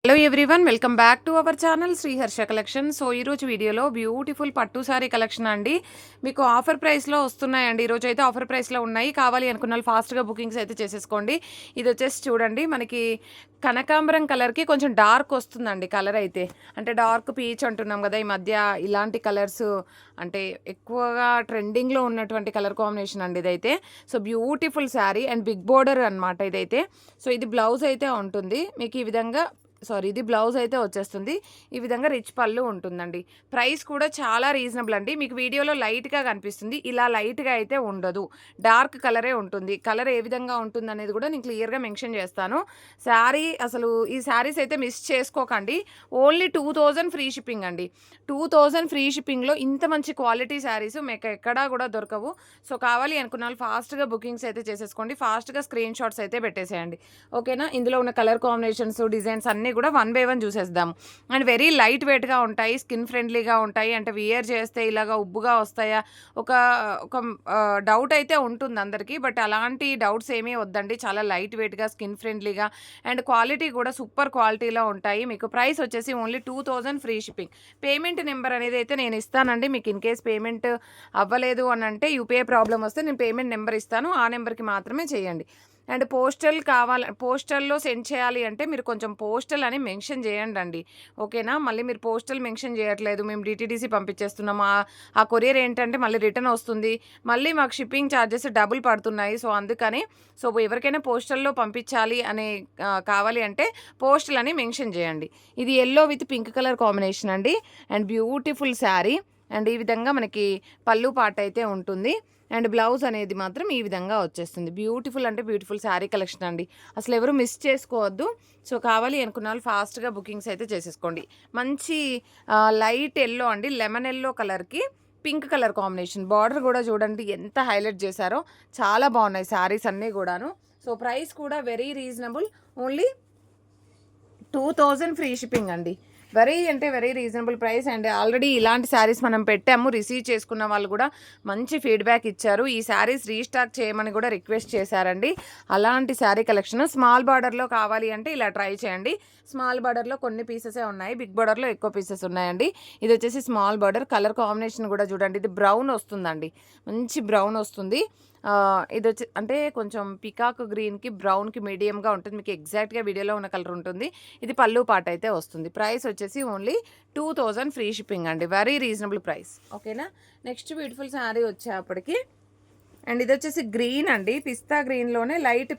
Hello everyone, welcome back to our channel Shri Harsha collection. So ఈరోజు వీడియోలో beautiful పట్టు sorry collection అండి. మీకు ఆఫర్ ప్రైస్లో వస్తున్నాయండి. ఈరోజు అయితే ఆఫర్ ప్రైస్లో ఉన్నాయి. కావాలి అనుకున్న వాళ్ళు ఫాస్ట్గా బుకింగ్స్ అయితే చేసేసుకోండి. ఇది వచ్చేసి చూడండి, మనకి కనకాంబరం కలర్కి కొంచెం డార్క్ వస్తుందండి. కలర్ అయితే అంటే డార్క్ పీచ్ అంటున్నాం కదా, ఈ మధ్య ఇలాంటి కలర్స్ అంటే ఎక్కువగా ట్రెండింగ్లో ఉన్నటువంటి కలర్ కాంబినేషన్ అండి ఇదైతే. So beautiful sari and big border అనమాట ఇదైతే. సో ఇది బ్లౌజ్ అయితే ఉంటుంది మీకు ఈ విధంగా, ఇది బ్లౌజ్ అయితే వచ్చేస్తుంది. ఈ విధంగా రిచ్ పళ్ళు ఉంటుందండి. ప్రైస్ కూడా చాలా రీజనబుల్ అండి. మీకు వీడియోలో లైట్గా కనిపిస్తుంది, ఇలా లైట్గా అయితే ఉండదు, డార్క్ కలరే ఉంటుంది. కలర్ ఏ విధంగా ఉంటుంది అనేది కూడా నేను క్లియర్గా మెన్షన్ చేస్తాను. శారీ అసలు ఈ శారీస్ అయితే మిస్ చేసుకోకండి. ఓన్లీ 2000 ఫ్రీ షిప్పింగ్ అండి. 2000 ఫ్రీ షిప్పింగ్లో ఇంత మంచి క్వాలిటీ శారీస్ మీకు ఎక్కడా కూడా దొరకవు. సో కావాలి అనుకున్న వాళ్ళు ఫాస్ట్గా బుకింగ్స్ అయితే చేసేసుకోండి. ఫాస్ట్గా స్క్రీన్ షాట్స్ అయితే పెట్టేసేయండి, ఓకేనా. ఇందులో ఉన్న కలర్ కాంబినేషన్స్, డిజైన్స్ అన్నీ కూడా 1 by 1 చూసేద్దాం. అండ్ వెరీ లైట్ వెయిట్గా ఉంటాయి, స్కిన్ ఫ్రెండ్లీగా ఉంటాయి. అంటే వియర్ చేస్తే ఇలాగా ఉబ్బుగా వస్తాయా ఒక ఒక డౌట్ అయితే ఉంటుంది అందరికీ. బట్ అలాంటి డౌట్స్ ఏమీ వద్దండి. చాలా లైట్ వెయిట్గా, స్కిన్ ఫ్రెండ్లీగా అండ్ క్వాలిటీ కూడా సూపర్ క్వాలిటీలో ఉంటాయి. మీకు ప్రైస్ వచ్చేసి only 2000 free shipping. Payment number అనేది అయితే నేను ఇస్తానండి. మీకు ఇన్ కేస్ పేమెంట్ అవ్వలేదు అని అంటే యూపీఐ ప్రాబ్లం వస్తే నేను పేమెంట్ నెంబర్ ఇస్తాను, ఆ నెంబర్కి మాత్రమే చేయండి. అండ్ పోస్టల్లో సెండ్ చేయాలి అంటే మీరు కొంచెం పోస్టల్ అని మెన్షన్ చేయండి అండి, ఓకేనా. మళ్ళీ మీరు పోస్టల్ మెన్షన్ చేయట్లేదు, మేము డిటీడీసీ పంపించేస్తున్నాము, ఆ కొరియర్ ఏంటంటే మళ్ళీ రిటర్న్ వస్తుంది, మళ్ళీ మాకు షిప్పింగ్ ఛార్జెస్ డబుల్ పడుతున్నాయి. సో అందుకని ఎవరికైనా పోస్టల్లో పంపించాలి అనే కావాలి అంటే పోస్టల్ అని మెన్షన్ చేయండి. ఇది yellow with pink colour combination అండి. And beautiful sari. అండ్ ఈ విధంగా మనకి పళ్ళు పాట అయితే ఉంటుంది. అండ్ బ్లౌజ్ అనేది మాత్రం ఈ విధంగా వచ్చేస్తుంది. బ్యూటిఫుల్ అంటే బ్యూటిఫుల్ శారీ కలెక్షన్ అండి. అసలు ఎవరు మిస్ చేసుకోవద్దు. సో కావాలి అనుకున్న వాళ్ళు ఫాస్ట్గా బుకింగ్స్ అయితే చేసేసుకోండి. మంచి లైట్ ఎల్లో అండి, లెమన్ ఎల్లో కలర్కి పింక్ కలర్ కాంబినేషన్. బార్డర్ కూడా చూడండి ఎంత హైలైట్ చేశారో, చాలా బాగున్నాయి శారీస్ అన్నీ కూడాను. సో ప్రైస్ కూడా very reasonable, only 2000 free shipping అండి. Very reasonable price. And already ఇలాంటి శారీస్ మనం పెట్టాము, రిసీవ్ చేసుకున్న వాళ్ళు కూడా మంచి ఫీడ్బ్యాక్ ఇచ్చారు. ఈ శారీస్ రీస్టాక్ చేయమని కూడా రిక్వెస్ట్ చేశారండి. అలాంటి శారీ కలెక్షన్ స్మాల్ బార్డర్లో కావాలి అంటే ఇలా ట్రై చేయండి. స్మాల్ బార్డర్లో కొన్ని పీసెసే ఉన్నాయి, బిగ్ బార్డర్లో ఎక్కువ పీసెస్ ఉన్నాయండి. ఇది వచ్చేసి స్మాల్ బార్డర్. కలర్ కాంబినేషన్ కూడా చూడండి, ఇది బ్రౌన్ వస్తుందండి, మంచి బ్రౌన్ వస్తుంది. ఇది వచ్చి అంటే కొంచెం పికాక్ గ్రీన్కి బ్రౌన్కి మీడియంగా ఉంటుంది. మీకు ఎగ్జాక్ట్గా వీడియోలో ఉన్న కలర్ ఉంటుంది. ఇది పళ్ళు పాట అయితే వస్తుంది. ప్రైస్ వచ్చేసి ఓన్లీ 2000 ఫ్రీ షిప్పింగ్ అండి. వెరీ రీజనబుల్ ప్రైస్, ఓకేనా. నెక్స్ట్ బ్యూటిఫుల్ శారీ వచ్చేప్పటికి, అండ్ ఇది వచ్చేసి గ్రీన్ అండి, పిస్తా గ్రీన్లోనే లైట్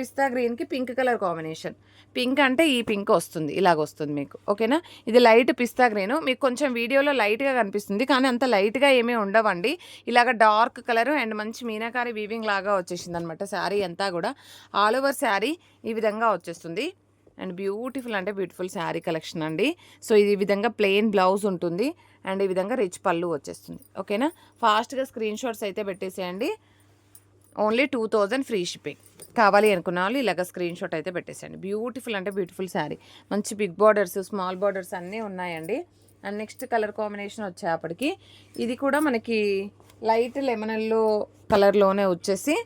పిస్తా గ్రీన్కి పింక్ కలర్ కాంబినేషన్. పింక్ అంటే ఈ పింక్ వస్తుంది, ఇలాగ వస్తుంది మీకు, ఓకేనా. ఇది లైట్ పిస్తా గ్రీను. మీకు కొంచెం వీడియోలో లైట్గా కనిపిస్తుంది, కానీ అంత లైట్గా ఏమీ ఉండవండి. ఇలాగ డార్క్ కలర్ అండ్ మంచి మీనాకారి వీవింగ్ లాగా వచ్చేసింది అనమాట శారీ అంతా కూడా. ఆల్ ఓవర్ శారీ ఈ విధంగా వచ్చేస్తుంది. అండ్ బ్యూటిఫుల్ అంటే బ్యూటిఫుల్ శారీ కలెక్షన్ అండి. సో ఇది ఈ విధంగా ప్లెయిన్ బ్లౌజ్ ఉంటుంది అండ్ ఈ విధంగా రిచ్ పళ్ళు వచ్చేస్తుంది, ఓకేనా. ఫాస్ట్గా స్క్రీన్ షాట్స్ అయితే పెట్టేసేయండి. Only 2000 free shipping. కావాలి అనుకున్న వాళ్ళు ఇలాగ స్క్రీన్ షాట్ అయితే పెట్టేసేయండి. బ్యూటిఫుల్ అంటే బ్యూటిఫుల్ శారీ, మంచి బిగ్ బార్డర్స్, స్మాల్ బార్డర్స్ అన్నీ ఉన్నాయండి. అండ్ నెక్స్ట్ కలర్ కాంబినేషన్ వచ్చేప్పటికి ఇది కూడా మనకి లైట్ లెమన్ ఎల్లో కలర్లోనే వచ్చేసి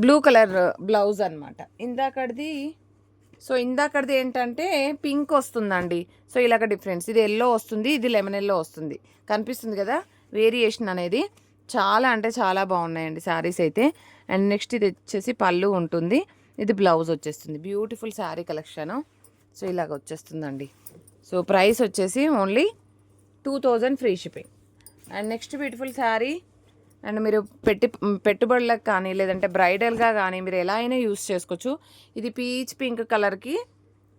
బ్లూ కలర్ బ్లౌజ్ అనమాట. ఇందాకది ఏంటంటే పింక్ వస్తుందండి. సో ఇలాగ డిఫరెన్స్, ఇది ఎల్లో వస్తుంది, ఇది లెమన్ ఎల్లో వస్తుంది. కనిపిస్తుంది కదా వేరియేషన్ అనేది. చాలా అంటే చాలా బాగున్నాయండి శారీస్ అయితే. అండ్ నెక్స్ట్ ఇది వచ్చేసి పళ్ళు ఉంటుంది, ఇది బ్లౌజ్ వచ్చేస్తుంది. Beautiful sari collection. సో ఇలాగ వచ్చేస్తుందండి. సో ప్రైస్ వచ్చేసి only 2000 free shipping. And next beautiful sari. And మీరు పెట్టుబడులకు కానీ లేదంటే బ్రైడల్గా కానీ మీరు ఎలా అయినా యూస్ చేసుకోవచ్చు. ఇది పీచ్ పింక్ కలర్కి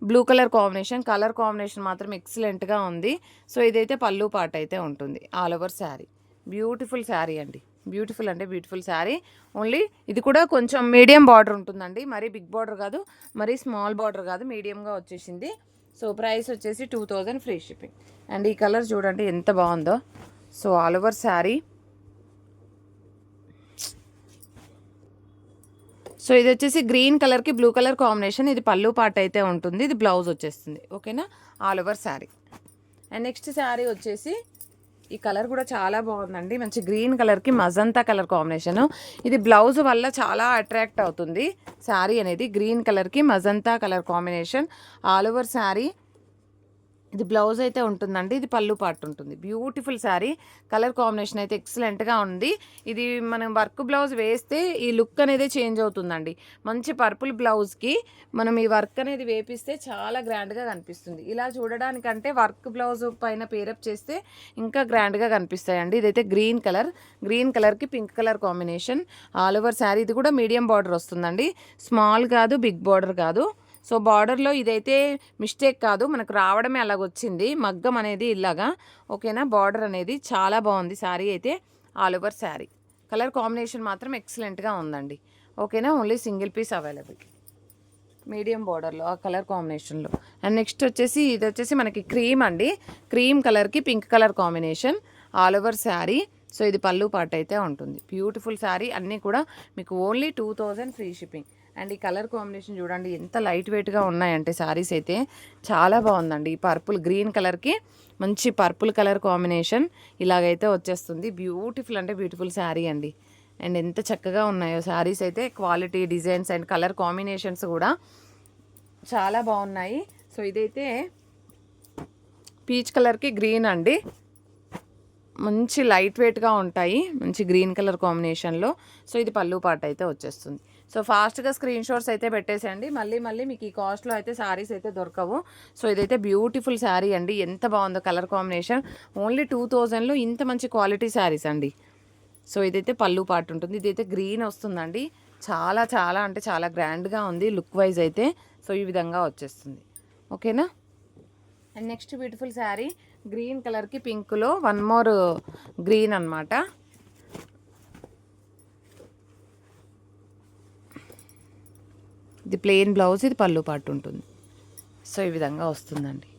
బ్లూ కలర్ కాంబినేషన్ మాత్రం ఎక్సలెంట్గా ఉంది. సో ఇదైతే పళ్ళు పాట అయితే ఉంటుంది. All over sari beautiful sari అండి. బ్యూటిఫుల్ అంటే బ్యూటిఫుల్ శారీ. ఓన్లీ ఇది కూడా కొంచెం మీడియం బార్డర్ ఉంటుందండి, మరీ బిగ్ బార్డర్ కాదు, మరీ స్మాల్ బార్డర్ కాదు, మీడియంగా వచ్చేసింది. సో ప్రైస్ వచ్చేసి 2000 ఫ్రీ షిప్పింగ్. అండ్ ఈ కలర్ చూడండి ఎంత బాగుందో. So all over sari. So ఇది వచ్చేసి గ్రీన్ కలర్కి బ్లూ కలర్ కాంబినేషన్. ఇది పళ్ళు పాట అయితే ఉంటుంది, ఇది బ్లౌజ్ వచ్చేస్తుంది, ఓకేనా. All over sari. And next sari వచ్చేసి ఈ కలర్ కూడా చాలా బాగుందండి. మంచి గ్రీన్ కలర్కి మజంతా కలర్ కాంబినేషను. ఇది బ్లౌజ్ వల్ల చాలా అట్రాక్ట్ అవుతుంది శారీ అనేది. గ్రీన్ కలర్కి magenta colour combination all over sari. ఇది బ్లౌజ్ అయితే ఉంటుందండి. ఇది పళ్ళు పార్ట్ ఉంటుంది. బ్యూటిఫుల్ శారీ. కలర్ కాంబినేషన్ అయితే ఎక్సలెంట్గా ఉంది. ఇది మనం వర్క్ బ్లౌజ్ వేస్తే ఈ లుక్ అనేది చేంజ్ అవుతుందండి. మంచి పర్పుల్ బ్లౌజ్కి మనం ఈ వర్క్ అనేది వేపిస్తే చాలా గ్రాండ్గా కనిపిస్తుంది. ఇలా చూడడానికంటే వర్క్ బ్లౌజ్ పైన పేరప్ చేస్తే ఇంకా గ్రాండ్గా కనిపిస్తాయండి. ఇదైతే గ్రీన్ కలర్, గ్రీన్ కలర్కి pink colour combination all over sari. ఇది కూడా మీడియం బార్డర్ వస్తుందండి. స్మాల్ కాదు, బిగ్ బార్డర్ కాదు. సో బార్డర్లో ఇదైతే మిస్టేక్ కాదు, మనకు రావడమే అలాగొచ్చింది మగ్గం అనేది ఇలాగా. ఓకేనా, బార్డర్ అనేది చాలా బాగుంది శారీ అయితే all over sari. Colour combination మాత్రం ఎక్సలెంట్గా ఉందండి. ఓకేనా, only single piece available medium బార్డర్లో ఆ కలర్ కాంబినేషన్లో. అండ్ నెక్స్ట్ వచ్చేసి ఇది వచ్చేసి మనకి క్రీమ్ అండి. క్రీమ్ కలర్కి pink colour combination all over sari. So ఇది పళ్ళు పార్ట్ అయితే ఉంటుంది. బ్యూటిఫుల్ శారీ. అన్నీ కూడా మీకు ఓన్లీ 2000 ఫ్రీ షిప్పింగ్. అండ్ ఈ కలర్ కాంబినేషన్ చూడండి ఎంత లైట్ వెయిట్గా ఉన్నాయంటే శారీస్ అయితే చాలా బాగుందండి. ఈ పర్పుల్ గ్రీన్ కలర్కి మంచి పర్పుల్ కలర్ కాంబినేషన్ ఇలాగైతే వచ్చేస్తుంది. బ్యూటిఫుల్ అంటే బ్యూటిఫుల్ శారీ అండి. అండ్ ఎంత చక్కగా ఉన్నాయో శారీస్ అయితే. Quality, designs and colour combinations కూడా చాలా బాగున్నాయి. సో ఇదైతే పీచ్ కలర్కి గ్రీన్ అండి. మంచి లైట్ వెయిట్గా ఉంటాయి, మంచి గ్రీన్ కలర్ కాంబినేషన్లో. సో ఇది పళ్ళు పార్ట్ అయితే వచ్చేస్తుంది. సో ఫాస్ట్గా స్క్రీన్ షాట్స్ అయితే పెట్టేసేయండి. మళ్ళీ మీకు ఈ కాస్ట్లో అయితే శారీస్ అయితే దొరకవు. సో ఇదైతే బ్యూటిఫుల్ శారీ అండి. ఎంత బాగుందో కలర్ కాంబినేషన్. ఓన్లీ 2000లో ఇంత మంచి క్వాలిటీ శారీస్ అండి. సో ఇదైతే పళ్ళు పార్ట్ ఉంటుంది. ఇదైతే గ్రీన్ వస్తుందండి. చాలా చాలా అంటే చాలా గ్రాండ్గా ఉంది లుక్ వైజ్ అయితే. సో ఈ విధంగా వచ్చేస్తుంది. ఓకేనా. And next beautiful sari green కలర్కి పింక్లో వన్ మోర్ గ్రీన్ అనమాట. ఇది ప్లెయిన్ బ్లౌజ్, ఇది పళ్ళు పార్ట్ ఉంటుంది. సో ఈ విధంగా వస్తుందండి.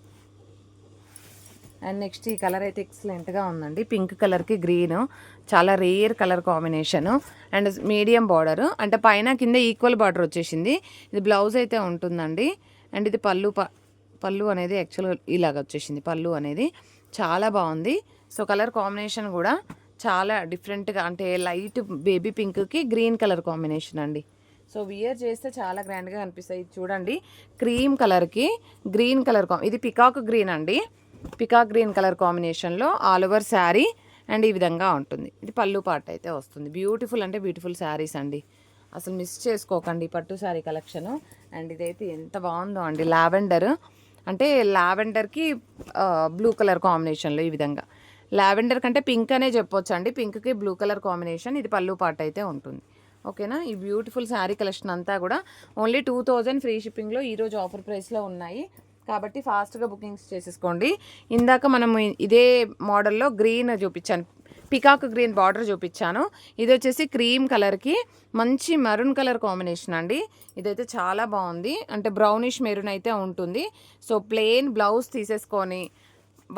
అండ్ నెక్స్ట్ ఈ కలర్ అయితే ఎక్సలెంట్గా ఉందండి. పింక్ కలర్కి గ్రీన్ చాలా rare colour combination. And medium border, అంటే పైన కింద ఈక్వల్ బార్డర్ వచ్చేసింది. ఇది బ్లౌజ్ అయితే ఉంటుందండి. అండ్ ఇది పళ్ళు అనేది యాక్చువల్గా ఇలాగ వచ్చేసింది. పళ్ళు అనేది చాలా బాగుంది. సో కలర్ కాంబినేషన్ కూడా చాలా డిఫరెంట్గా, అంటే లైట్ బేబీ పింక్కి గ్రీన్ కలర్ కాంబినేషన్ అండి. సో వియర్ చేస్తే చాలా గ్రాండ్గా కనిపిస్తాయి. చూడండి, క్రీమ్ కలర్కి గ్రీన్ కలర్ ఇది పికాక్ గ్రీన్ అండి. పికాక్ గ్రీన్ కలర్ కాంబినేషన్లో ఆల్ ఓవర్ శారీ. అండ్ ఈ విధంగా ఉంటుంది. ఇది పళ్ళు పార్ట్ అయితే వస్తుంది. బ్యూటిఫుల్ అంటే బ్యూటిఫుల్ శారీస్ అండి. అసలు మిస్ చేసుకోకండి పట్టు శారీ కలెక్షను. అండ్ ఇదైతే ఎంత బాగుందో అండి. లావెండర్, అంటే లావెండర్కి బ్లూ కలర్ కాంబినేషన్లో ఈ విధంగా. లావెండర్ కంటే పింక్ అనే చెప్పొచ్చు అండి. పింక్కి బ్లూ కలర్ కాంబినేషన్. ఇది పళ్ళు పార్ట్ అయితే ఉంటుంది. ఓకేనా. ఈ బ్యూటిఫుల్ శారీ కలెక్షన్ అంతా కూడా ఓన్లీ 2000 ఫ్రీ షిప్పింగ్లో ఈరోజు ఆఫర్ ప్రైస్లో ఉన్నాయి. కాబట్టి ఫాస్ట్గా బుకింగ్స్ చేసేసుకోండి. ఇందాక మనం ఇదే మోడల్లో గ్రీన్ చూపించాను, పికాక్ గ్రీన్ బార్డర్ చూపించాను. ఇది వచ్చేసి క్రీమ్ కలర్కి మంచి మరూన్ కలర్ కాంబినేషన్ అండి. ఇదైతే చాలా బాగుంది, అంటే బ్రౌనిష్ మెరూన్ అయితే ఉంటుంది. సో ప్లెయిన్ బ్లౌజ్ తీసేసుకొని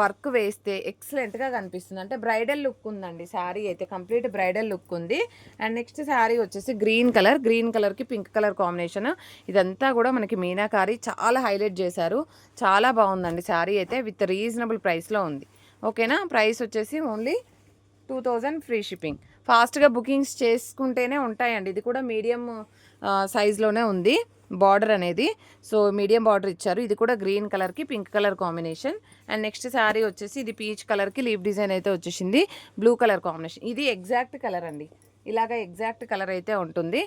వర్క్ వేస్తే ఎక్సలెంట్గా కనిపిస్తుంది. అంటే బ్రైడల్ లుక్ ఉందండి శారీ అయితే, కంప్లీట్ బ్రైడల్ లుక్ ఉంది. అండ్ నెక్స్ట్ శారీ వచ్చేసి గ్రీన్ కలర్కి పింక్ కలర్ కాంబినేషన్. ఇదంతా కూడా మనకి మీనాకారి చాలా హైలైట్ చేశారు. చాలా బాగుందండి శారీ అయితే. విత్ రీజనబుల్ ప్రైస్లో ఉంది. ఓకేనా. ప్రైస్ వచ్చేసి ఓన్లీ 2000 ఫ్రీ షిప్పింగ్. ఫాస్ట్గా బుకింగ్స్ చేసుకుంటేనే ఉంటాయండి. ఇది కూడా మీడియం సైజ్లోనే ఉంది బార్డర్ అనేది. సో మీడియం బార్డర్ ఇచ్చారు. ఇది కూడా గ్రీన్ కలర్కి pink colour combination. And next sari వచ్చేసి ఇది పీచ్ కలర్కి లీఫ్ డిజైన్ అయితే వచ్చేసింది. Blue colour combination. ఇది ఎగ్జాక్ట్ కలర్ అండి. ఇలాగ ఎగ్జాక్ట్ కలర్ అయితే ఉంటుంది.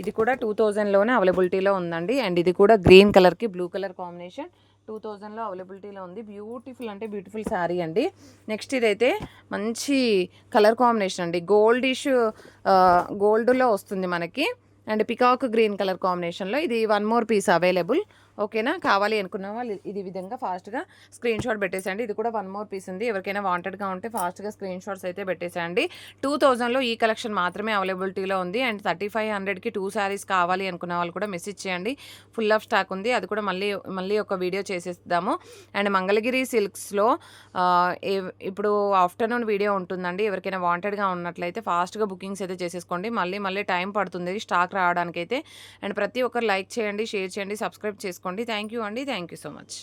ఇది కూడా 2000లోనే అవైలబిలిటీలో ఉందండి. అండ్ ఇది కూడా గ్రీన్ కలర్కి బ్లూ కలర్ కాంబినేషన్ 2000లో అవైలబిలిటీలో ఉంది. బ్యూటిఫుల్ అంటే బ్యూటిఫుల్ శారీ అండి. నెక్స్ట్ ఇదైతే మంచి కలర్ కాంబినేషన్ అండి. గోల్డ్లో వస్తుంది మనకి. అండ్ పికాక్ గ్రీన్ కలర్ కాంబినేషన్లో ఇది వన్ మోర్ పీస్ అవైలబుల్. ఓకేనా. కావాలి అనుకున్న వాళ్ళు ఇది విధంగా ఫాస్ట్గా స్క్రీన్ షాట్ పెట్టేసండి. ఇది కూడా వన్ మోర్ పీస్ ఉంది. ఎవరికైనా వాంటెడ్గా ఉంటే ఫాస్ట్గా స్క్రీన్ షాట్స్ అయితే పెట్టేసండి. 2000లో ఈ కలెక్షన్ మాత్రమే అవైలబిలిటీలో ఉంది. అండ్ 3500కి 2 శారీస్ కావాలి అనుకున్న వాళ్ళు కూడా మెసేజ్ చేయండి. ఫుల్ ఆఫ్ స్టాక్ ఉంది. అది కూడా మళ్ళీ ఒక వీడియో చేసేద్దాము. అండ్ మంగళగిరి సిల్క్స్లో ఇప్పుడు ఆఫ్టర్నూన్ వీడియో ఉంటుందండి. ఎవరికైనా వాంటెడ్గా ఉన్నట్లయితే ఫాస్ట్గా బుకింగ్స్ అయితే చేసేసుకోండి. మళ్ళీ టైం పడుతుంది స్టాక్ రావడానికైతే. అండ్ ప్రతి ఒక్కరు లైక్ చేయండి, షేర్ చేయండి, సబ్స్క్రైబ్ చేసుకోండి. థ్యాంక్ యూ అండి. Thank you so much.